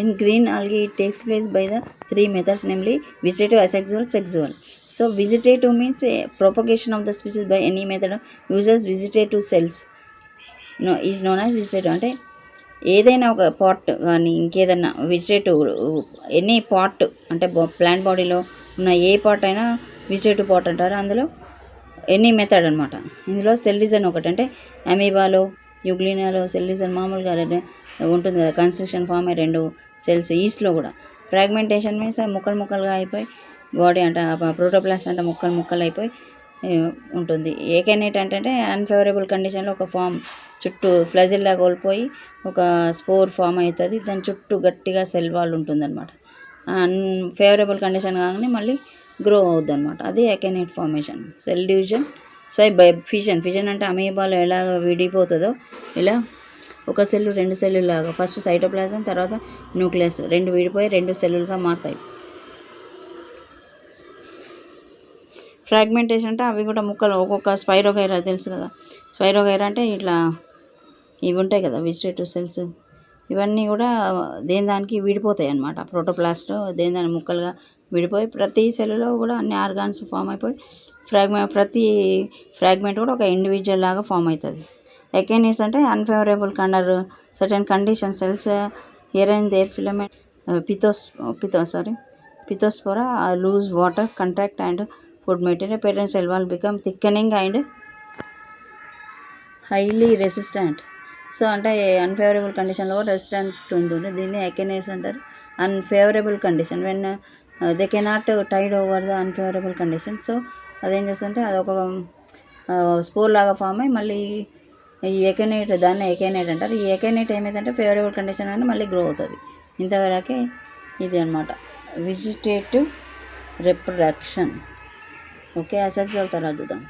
In green algae, it takes place by the three methods, namely vegetative, asexual, sexual. So vegetative means a propagation of the species by any method uses vegetative cells. Is known as vegetative. అంటే ఏదైనా ఒక pot కానీ ఇంకేదైనా vegetative any pot అంటే plant బాడీలో ఉన్న ఏ pot అయినా vegetative pot అంటారు. అందులో ఎనీ మెథడ్ అనమాట. ఇందులో సెల్ డివిజన్ ఒకటి, అంటే అమీబాలో యుగ్లినాలో సెల్ డివిజన్ మామూలుగా ఉంటుంది కదా, కన్స్ట్రక్షన్ ఫామ్ అయ్యి 2 సెల్స్. ఈస్ట్లో కూడా ఫ్రాగ్మెంటేషన్ మీన్స్ ముక్కలు ముక్కలుగా అయిపోయి బాడీ అంటే ప్రోటోప్లాస్ట్ అంటే ముక్కలు ముక్కలు అయిపోయి ఉంటుంది. ఏకైనేట్ అంటే అన్ఫేవరబుల్ కండిషన్లో ఒక ఫామ్ చుట్టూ ఫ్లజిల్లా కోల్పోయి ఒక స్పోర్ ఫామ్ అవుతుంది, దాని చుట్టూ గట్టిగా సెల్ వాల్ ఉంటుంది అనమాట. అన్ఫేవరబుల్ కండిషన్ కాగానే మళ్ళీ గ్రో అవుద్ది అనమాట. అది akinete formation. Cell division by fission అంటే అమీబాలో ఎలాగ విడిపోతుందో ఇలా ఒక సెల్ 2 సెల్లులాగా, ఫస్ట్ సైటోప్లాజం తర్వాత న్యూక్లియస్ 2 విడిపోయి 2 సెల్లులుగా మారుతాయి. ఫ్రాగ్మెంటేషన్ అంటే అవి కూడా ముక్కలు ఒక్కొక్క స్పైరోగైరా తెలుసు కదా, స్పైరోగైరా అంటే ఇట్లా ఇవి ఉంటాయి కదా వెజిటేటివ్ సెల్స్, ఇవన్నీ కూడా దానికి విడిపోతాయి అన్నమాట. ప్రోటోప్లాస్ట్ దాని ముక్కలుగా విడిపోయి ప్రతి సెల్లో కూడా అన్ని ఆర్గాన్స్ ఫామ్ అయిపోయి ప్రతి ఫ్రాగ్మెంట్ కూడా ఒక ఇండివిజువల్ లాగా ఫామ్ అవుతుంది. ఎకైనేట్స్ అంటే unfavourable under certain condition cells here and there filament pithophora lose water contract and food material parent cell wall become thickening and highly resistant. So అంటే unfavourable కండిషన్లో కూడా రెసిస్టెంట్ ఉంటుంది. దీన్ని ఎకైనేట్స్ అంటారు. Unfavourable condition when they cannot tide over the unfavourable condition. So అదేం చేస్తుంటే అదొక spore లాగా ఫామ్ అయ్యి మళ్ళీ ఈ ఎకైనేట్, దాన్ని ఎకైనేట్ అంటారు. ఈ ఎకైనేట్ ఏమైందంటే ఫేవరబుల్ కండిషన్ అని మళ్ళీ గ్రో అవుతుంది. ఇంతవరకే ఇది అనమాట వెజిటేటివ్ రిప్రొడక్షన్. ఓకే, అసెక్సువల్ తర్వాత చూద్దాం.